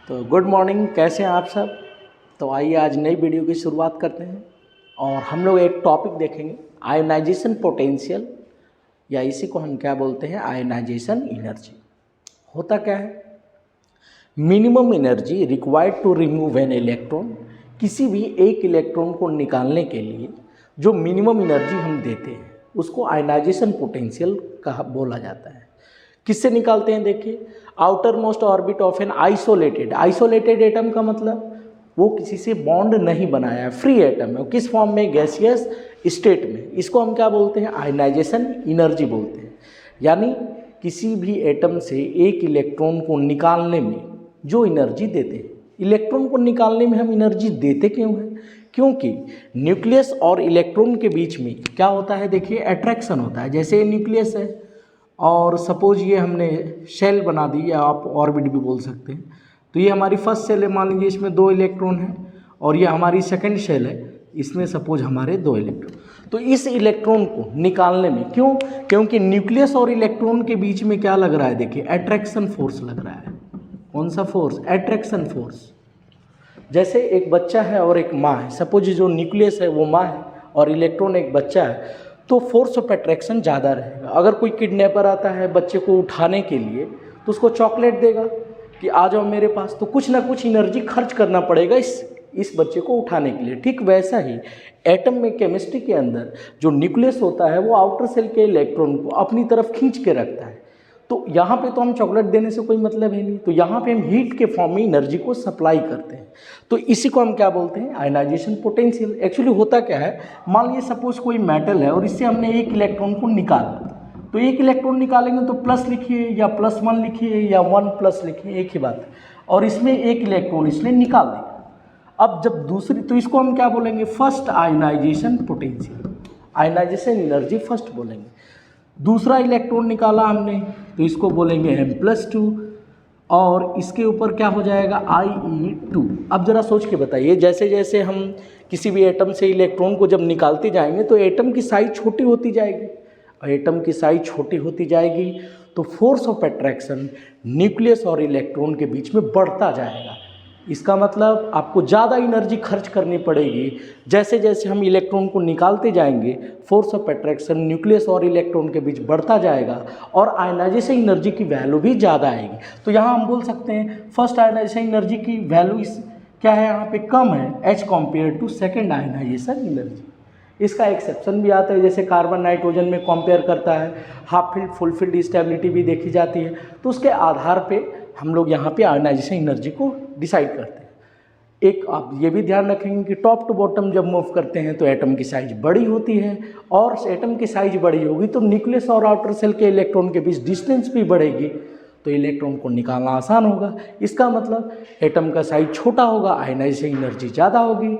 तो good morning, कैसे हैं आप सब। तो आइए आज नई वीडियो की शुरुआत करते हैं और हम लोग एक टॉपिक देखेंगे, आयोनाइजेशन पोटेंशियल, या इसी को हम क्या बोलते हैं, आयोनाइजेशन एनर्जी। होता क्या है, minimum energy required to remove an electron. किसी भी एक इलेक्ट्रॉन को निकालने के लिए जो मिनिमम एनर्जी हम देते हैं उसको आयोनाइजेशन पोटेंशियल कहा बोला जाता है। किससे निकालते हैं, देखिए, outer most orbit of an isolated atom का मतलब वो किसी से बॉन्ड नहीं बनाया है, फ्री एटम है, किस फॉर्म में, गैसियस स्टेट में। इसको हम क्या बोलते हैं, आयोनाइजेशन एनर्जी बोलते हैं। यानी किसी भी एटम से एक इलेक्ट्रॉन को निकालने में जो एनर्जी देते हैं, इलेक्ट्रॉन को निकालने में हम एनर्जी देते क्यों हैं, क्योंकि न्यूक्लियस और इलेक्ट्रॉन के बीच में क्या होता है, देखिए, अट्रैक्शन होता है। जैसे ये न्यूक्लियस है और सपोज ये हमने शेल बना दी, या आप ऑर्बिट भी बोल सकते हैं। तो ये हमारी फर्स्ट शेल है, मान लीजिए इसमें 2 इलेक्ट्रॉन हैं, और ये हमारी सेकंड शेल है, इसमें सपोज हमारे 2 इलेक्ट्रॉन। तो इस इलेक्ट्रॉन को निकालने में क्यों, क्योंकि न्यूक्लियस और इलेक्ट्रॉन के बीच में क्या लग रहा है, देखिए, अट्रैक्शन फोर्स लग रहा है। कौन सा फोर्स, अट्रैक्शन फोर्स। जैसे एक बच्चा है और एक माँ है, सपोज जो न्यूक्लियस है वो माँ है और इलेक्ट्रॉन एक बच्चा है, तो फोर्स ऑफ अट्रैक्शन ज़्यादा रहेगा। अगर कोई किडनैपर आता है बच्चे को उठाने के लिए तो उसको चॉकलेट देगा कि आ जाओ मेरे पास, तो कुछ ना कुछ एनर्जी खर्च करना पड़ेगा इस बच्चे को उठाने के लिए। ठीक वैसा ही एटम में, केमिस्ट्री के अंदर जो न्यूक्लियस होता है वो आउटर सेल के इलेक्ट्रॉन को अपनी तरफ खींच के रखता है। तो यहाँ पे तो हम चॉकलेट देने से कोई मतलब है नहीं, तो यहाँ पे हम हीट के फॉर्म में एनर्जी को सप्लाई करते हैं। तो इसी को हम क्या बोलते हैं, आयोनाइजेशन पोटेंशियल। एक्चुअली होता क्या है, मान लीजिए सपोज कोई मेटल है और इससे हमने एक इलेक्ट्रॉन को निकाला, तो एक इलेक्ट्रॉन निकालेंगे तो प्लस लिखिए या +1 लिखिए या 1+ लिखिए, एक ही बात है, और इसमें एक इलेक्ट्रॉन इसने निकाल दिया। अब जब दूसरी, तो इसको हम क्या बोलेंगे, first ionisation potential, ionisation energy first बोलेंगे। दूसरा इलेक्ट्रॉन निकाला हमने तो इसको बोलेंगे M+2, और इसके ऊपर क्या हो जाएगा, IE2। अब ज़रा सोच के बताइए, जैसे जैसे हम किसी भी एटम से इलेक्ट्रॉन को जब निकालते जाएंगे तो एटम की साइज छोटी होती जाएगी, और एटम की साइज छोटी होती जाएगी तो फोर्स ऑफ अट्रैक्शन न्यूक्लियस और इलेक्ट्रॉन के बीच में बढ़ता जाएगा। इसका मतलब आपको ज़्यादा एनर्जी खर्च करनी पड़ेगी। जैसे जैसे हम इलेक्ट्रॉन को निकालते जाएंगे फोर्स ऑफ अट्रैक्शन न्यूक्लियस और इलेक्ट्रॉन के बीच बढ़ता जाएगा और आयोनाइजेशन एनर्जी की वैल्यू भी ज़्यादा आएगी। तो यहाँ हम बोल सकते हैं फर्स्ट आयोनाइजेशन एनर्जी की वैल्यू क्या है, यहाँ पे कम है as compare to second ionisation energy. इसका एक्सेप्शन भी आता है, जैसे कार्बन नाइट्रोजन में कंपेयर करता है, half field full field stability भी देखी जाती है। तो उसके आधार पे हम लोग यहाँ पे आयोनाइजेशन एनर्जी को डिसाइड करते हैं। एक आप ये भी ध्यान रखेंगे कि टॉप टू बॉटम जब मूव करते हैं तो एटम की साइज बड़ी होती है, और एटम की साइज बड़ी होगी तो न्यूक्लियस और आउटर सेल के इलेक्ट्रॉन के बीच डिस्टेंस भी बढ़ेगी, तो इलेक्ट्रॉन को निकालना आसान होगा। इसका मतलब एटम का साइज छोटा होगा, आयोनाइजेशन एनर्जी ज़्यादा होगी,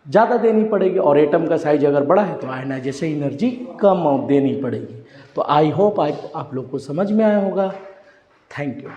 ज़्यादा देनी पड़ेगी, और एटम का साइज अगर बड़ा है तो आयोनाइजेशन एनर्जी कम देनी पड़ेगी। तो आई होप आप लोग को समझ में आया होगा। Thank you.